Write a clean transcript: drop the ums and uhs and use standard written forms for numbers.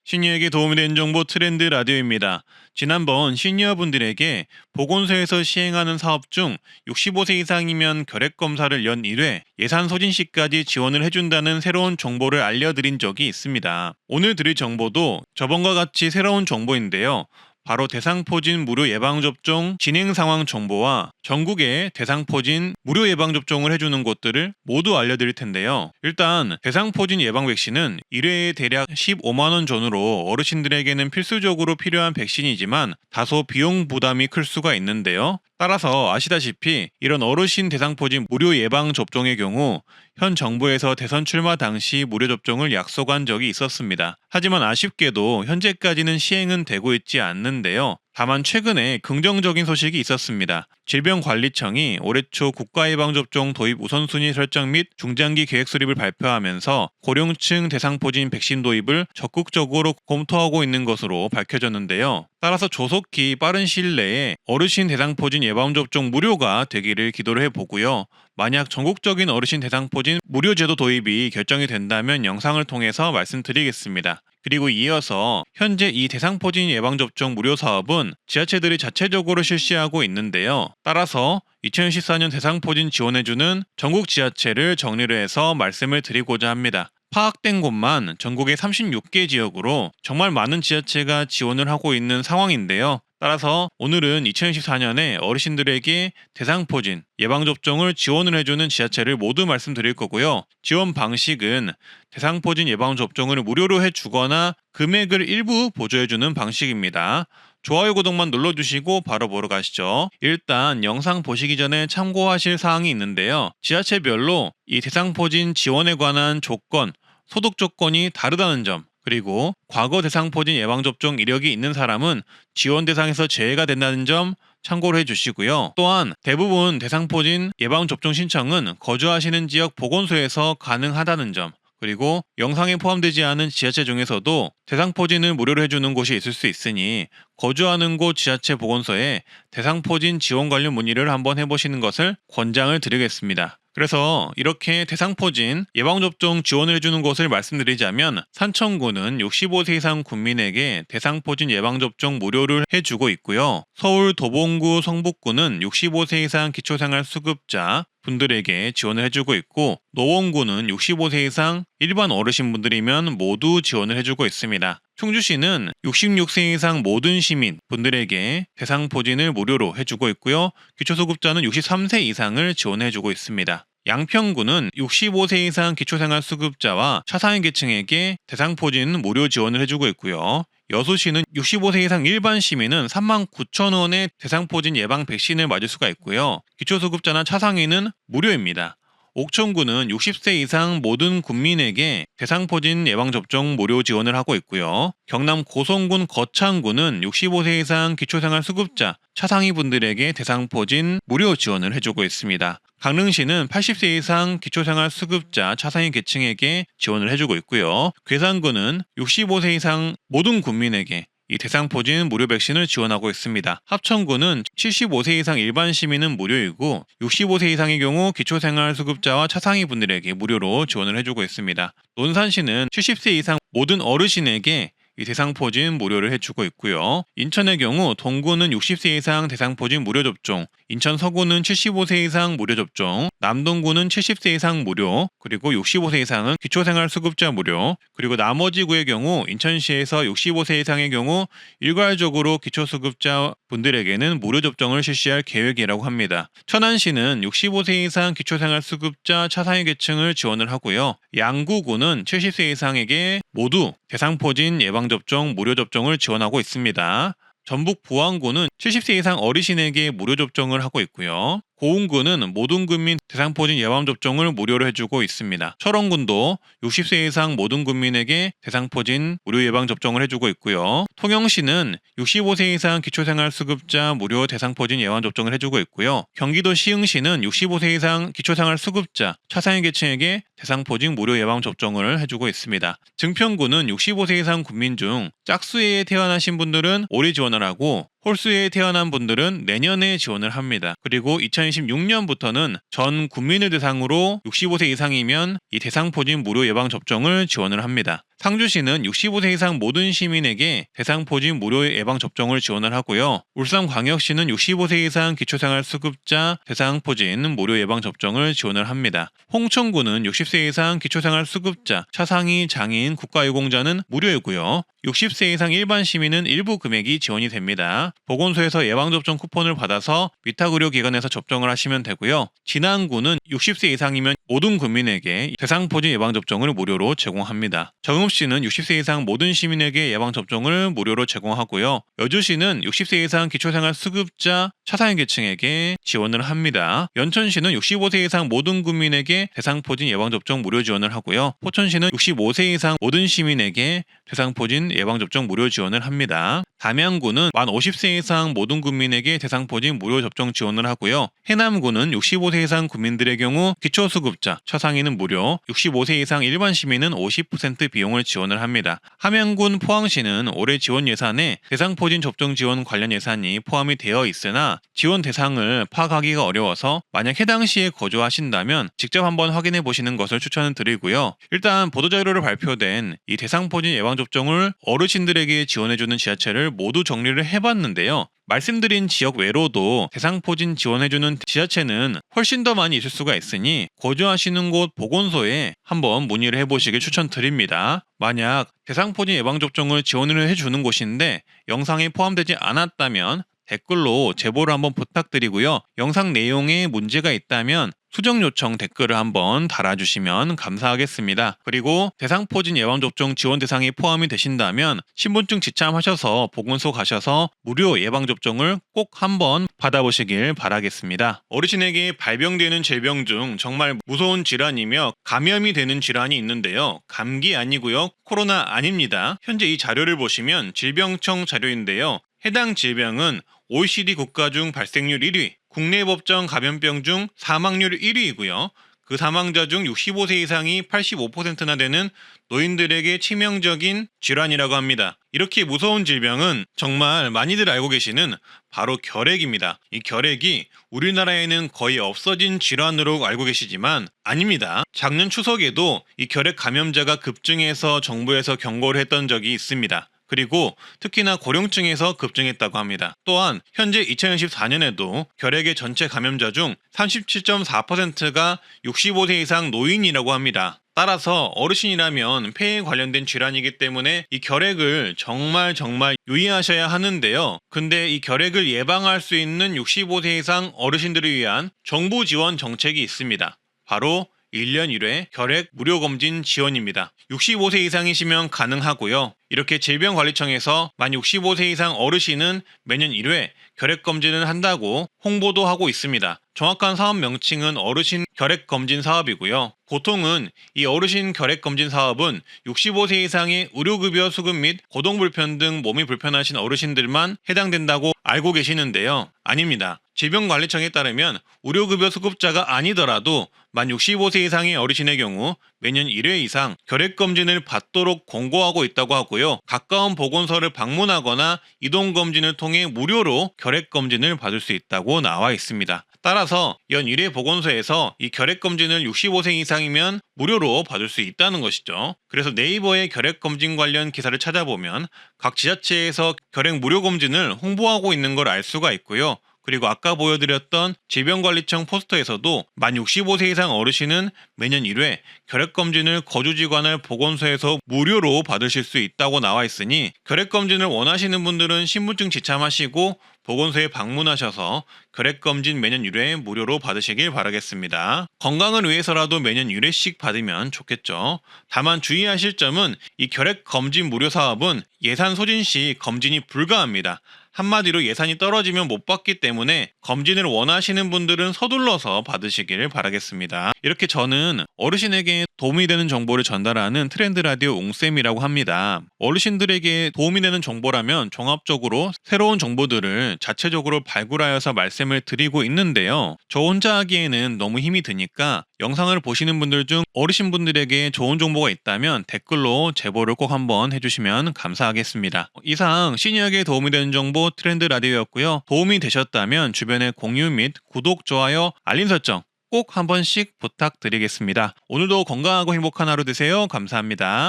시니어에게 도움이 되는 정보 트렌드 라디오입니다. 지난번 시니어분들에게 보건소에서 시행하는 사업 중 65세 이상이면 결핵검사를 연 1회, 예산 소진 시까지 지원을 해준다는 새로운 정보를 알려드린 적이 있습니다. 오늘 드릴 정보도 저번과 같이 새로운 정보인데요. 바로 대상포진 무료 예방접종 진행 상황 정보와 전국에 대상포진 무료 예방접종을 해주는 곳들을 모두 알려드릴 텐데요. 일단 대상포진 예방 백신은 1회에 대략 15만원 전후로 어르신들에게는 필수적으로 필요한 백신이지만 다소 비용 부담이 클 수가 있는데요. 따라서 아시다시피 이런 어르신 대상포진 무료 예방 접종의 경우 현 정부에서 대선 출마 당시 무료 접종을 약속한 적이 있었습니다. 하지만 아쉽게도 현재까지는 시행은 되고 있지 않는데요. 다만 최근에 긍정적인 소식이 있었습니다. 질병관리청이 올해 초 국가예방접종 도입 우선순위 설정 및 중장기 계획 수립을 발표하면서 고령층 대상포진 백신 도입을 적극적으로 검토하고 있는 것으로 밝혀졌는데요. 따라서 조속히 빠른 시일 내에 어르신 대상포진 예방접종 무료가 되기를 기도를 해보고요. 만약 전국적인 어르신 대상포진 무료 제도 도입이 결정이 된다면 영상을 통해서 말씀드리겠습니다. 그리고 이어서 현재 이 대상포진 예방접종 무료 사업은 지자체들이 자체적으로 실시하고 있는데요. 따라서 2014년 대상포진 지원해주는 전국 지자체를 정리를 해서 말씀을 드리고자 합니다. 파악된 곳만 전국의 36개 지역으로 정말 많은 지자체가 지원을 하고 있는 상황인데요. 따라서 오늘은 2024년에 어르신들에게 대상포진 예방접종을 지원을 해주는 지자체를 모두 말씀드릴 거고요. 지원 방식은 대상포진 예방접종을 무료로 해주거나 금액을 일부 보조해주는 방식입니다. 좋아요 구독만 눌러주시고 바로 보러 가시죠. 일단 영상 보시기 전에 참고하실 사항이 있는데요. 지자체별로 이 대상포진 지원에 관한 조건, 소득 조건이 다르다는 점, 그리고 과거 대상포진 예방접종 이력이 있는 사람은 지원 대상에서 제외가 된다는 점 참고를 해주시고요. 또한 대부분 대상포진 예방접종 신청은 거주하시는 지역 보건소에서 가능하다는 점, 그리고 영상에 포함되지 않은 지자체 중에서도 대상포진을 무료로 해주는 곳이 있을 수 있으니 거주하는 곳 지자체 보건소에 대상포진 지원 관련 문의를 한번 해보시는 것을 권장을 드리겠습니다. 그래서 이렇게 대상포진 예방접종 지원을 해주는 곳을 말씀드리자면 산청구는 65세 이상 국민에게 대상포진 예방접종 무료를 해주고 있고요. 서울 도봉구 성북구는 65세 이상 기초생활수급자 분들에게 지원을 해주고 있고, 노원구는 65세 이상 일반 어르신분들이면 모두 지원을 해주고 있습니다. 충주시는 66세 이상 모든 시민 분들에게 대상포진을 무료로 해주고 있고요. 기초수급자는 63세 이상을 지원해주고 있습니다. 양평구는 65세 이상 기초생활수급자와 차상위 계층에게 대상포진 무료 지원을 해주고 있고요. 여수시는 65세 이상 일반 시민은 39,000원의 대상포진 예방 백신을 맞을 수가 있고요. 기초수급자나 차상위는 무료입니다. 옥천구는 60세 이상 모든 국민에게 대상포진 예방접종 무료 지원을 하고 있고요. 경남 고성군 거창구는 65세 이상 기초생활수급자, 차상위 분들에게 대상포진 무료 지원을 해주고 있습니다. 강릉시는 80세 이상 기초생활수급자 차상위 계층에게 지원을 해주고 있고요. 괴산구는 65세 이상 모든 국민에게 이 대상포진 무료 백신을 지원하고 있습니다. 합천구는 75세 이상 일반 시민은 무료이고 65세 이상의 경우 기초생활수급자와 차상위 분들에게 무료로 지원을 해주고 있습니다. 논산시는 70세 이상 모든 어르신에게 이 대상포진 무료를 해주고 있고요. 인천의 경우 동구는 60세 이상 대상포진 무료 접종, 인천 서구는 75세 이상 무료 접종, 남동구는 70세 이상 무료, 그리고 65세 이상은 기초생활수급자 무료, 그리고 나머지 구의 경우 인천시에서 65세 이상의 경우 일괄적으로 기초수급자 분들에게는 무료 접종을 실시할 계획이라고 합니다. 천안시는 65세 이상 기초생활수급자 차상위 계층을 지원을 하고요. 양구구는 70세 이상에게 모두 대상포진 예방접종 무료 접종을 지원하고 있습니다. 전북 보안구는 70세 이상 어르신에게 무료 접종을 하고 있고요. 고흥구는 모든 국민 대상포진 예방접종을 무료로 해주고 있습니다. 철원군도 60세 이상 모든 국민에게 대상포진 무료 예방접종을 해주고 있고요. 통영시는 65세 이상 기초생활수급자 무료 대상포진 예방접종을 해주고 있고요. 경기도 시흥시는 65세 이상 기초생활수급자 차상위 계층에게 대상포진 무료 예방접종을 해주고 있습니다. 증평구는 65세 이상 국민 중 짝수에 태어나신 분들은 올해 지원을 하고 홀수에 태어난 분들은 내년에 지원을 합니다. 그리고 2026년부터는 전 국민을 대상으로 65세 이상이면 이 대상포진 무료 예방접종을 지원을 합니다. 상주시는 65세 이상 모든 시민에게 대상포진 무료 예방접종을 지원을 하고요. 울산광역시는 65세 이상 기초생활수급자 대상포진 무료 예방접종을 지원을 합니다. 홍천구는 60세 이상 기초생활수급자, 차상위 장애인 국가유공자는 무료이고요. 60세 이상 일반 시민은 일부 금액이 지원이 됩니다. 보건소에서 예방접종 쿠폰을 받아서 위탁의료기관에서 접종을 하시면 되고요. 진안구는 60세 이상이면 모든 국민에게 대상포진 예방접종을 무료로 제공합니다. 정읍시는 60세 이상 모든 시민에게 예방접종을 무료로 제공하고요. 여주시는 60세 이상 기초생활수급자 차상위 계층에게 지원을 합니다. 연천시는 65세 이상 모든 국민에게 대상포진 예방접종 무료 지원을 하고요. 포천시는 65세 이상 모든 시민에게 대상포진 예방접종 무료 지원을 합니다. 담양구는 만 50세 이상 모든 국민에게 대상포진 무료 접종 지원을 하고요. 해남구는 65세 이상 국민들의 경우 기초수급자, 차상위는 무료, 65세 이상 일반 시민은 50% 비용을 지원을 합니다. 함양군 포항시는 올해 지원 예산에 대상포진 접종 지원 관련 예산이 포함이 되어 있으나 지원 대상을 파악하기가 어려워서 만약 해당 시에 거주하신다면 직접 한번 확인해 보시는 것을 추천을 드리고요. 일단 보도자료로 발표된 이 대상포진 예방접종을 어르신들에게 지원해주는 지자체를 모두 정리를 해봤는데요. 말씀드린 지역 외로도 대상포진 지원해주는 지자체는 훨씬 더 많이 있을 수가 있으니 거주하시는 곳 보건소에 한번 문의를 해보시길 추천드립니다. 만약 대상포진 예방접종을 지원을 해주는 곳인데 영상에 포함되지 않았다면 댓글로 제보를 한번 부탁드리고요. 영상 내용에 문제가 있다면 수정 요청 댓글을 한번 달아주시면 감사하겠습니다. 그리고 대상포진 예방접종 지원 대상이 포함이 되신다면 신분증 지참하셔서 보건소 가셔서 무료 예방접종을 꼭 한번 받아보시길 바라겠습니다. 어르신에게 발병되는 질병 중 정말 무서운 질환이며 감염이 되는 질환이 있는데요. 감기 아니고요. 코로나 아닙니다. 현재 이 자료를 보시면 질병청 자료인데요. 해당 질병은 OECD 국가 중 발생률 1위, 국내 법정 감염병 중 사망률 1위이고요. 그 사망자 중 65세 이상이 85%나 되는 노인들에게 치명적인 질환이라고 합니다. 이렇게 무서운 질병은 정말 많이들 알고 계시는 바로 결핵입니다. 이 결핵이 우리나라에는 거의 없어진 질환으로 알고 계시지만 아닙니다. 작년 추석에도 이 결핵 감염자가 급증해서 정부에서 경고를 했던 적이 있습니다. 그리고 특히나 고령층에서 급증했다고 합니다. 또한 현재 2024년에도 결핵의 전체 감염자 중 37.4%가 65세 이상 노인이라고 합니다. 따라서 어르신이라면 폐에 관련된 질환이기 때문에 이 결핵을 정말 유의하셔야 하는데요. 근데 이 결핵을 예방할 수 있는 65세 이상 어르신들을 위한 정부 지원 정책이 있습니다. 바로 1년 1회 결핵 무료검진 지원입니다. 65세 이상이시면 가능하고요. 이렇게 질병관리청에서 만 65세 이상 어르신은 매년 1회 결핵검진을 한다고 홍보도 하고 있습니다. 정확한 사업 명칭은 어르신 결핵검진 사업이고요. 보통은 이 어르신 결핵검진 사업은 65세 이상의 의료급여 수급 및 거동불편 등 몸이 불편하신 어르신들만 해당된다고 알고 계시는데요. 아닙니다. 질병관리청에 따르면 의료급여 수급자가 아니더라도 만 65세 이상의 어르신의 경우 매년 1회 이상 결핵검진을 받도록 권고하고 있다고 하고요. 가까운 보건소를 방문하거나 이동검진을 통해 무료로 결핵검진을 받을 수 있다고 나와 있습니다. 따라서 연 1회 보건소에서 이 결핵검진을 65세 이상이면 무료로 받을 수 있다는 것이죠. 그래서 네이버에 결핵검진 관련 기사를 찾아보면 각 지자체에서 결핵 무료검진을 홍보하고 있는 걸 알 수가 있고요. 그리고 아까 보여드렸던 질병관리청 포스터에서도 만 65세 이상 어르신은 매년 1회 결핵검진을 거주지관을 보건소에서 무료로 받으실 수 있다고 나와 있으니 결핵검진을 원하시는 분들은 신분증 지참하시고 보건소에 방문하셔서 결핵검진 매년 1회 무료로 받으시길 바라겠습니다. 건강을 위해서라도 매년 1회씩 받으면 좋겠죠. 다만 주의하실 점은 이 결핵검진 무료 사업은 예산 소진 시 검진이 불가합니다. 한마디로 예산이 떨어지면 못 받기 때문에 검진을 원하시는 분들은 서둘러서 받으시길 바라겠습니다. 이렇게 저는 어르신에게 도움이 되는 정보를 전달하는 트렌드 라디오 옹쌤이라고 합니다. 어르신들에게 도움이 되는 정보라면 종합적으로 새로운 정보들을 자체적으로 발굴하여서 말씀을 드리고 있는데요. 저 혼자 하기에는 너무 힘이 드니까 영상을 보시는 분들 중 어르신분들에게 좋은 정보가 있다면 댓글로 제보를 꼭 한번 해주시면 감사하겠습니다. 이상 시니어에게 도움이 되는 정보 트렌드 라디오였고요. 도움이 되셨다면 주변에 공유 및 구독, 좋아요, 알림 설정 꼭 한 번씩 부탁드리겠습니다. 오늘도 건강하고 행복한 하루 되세요. 감사합니다.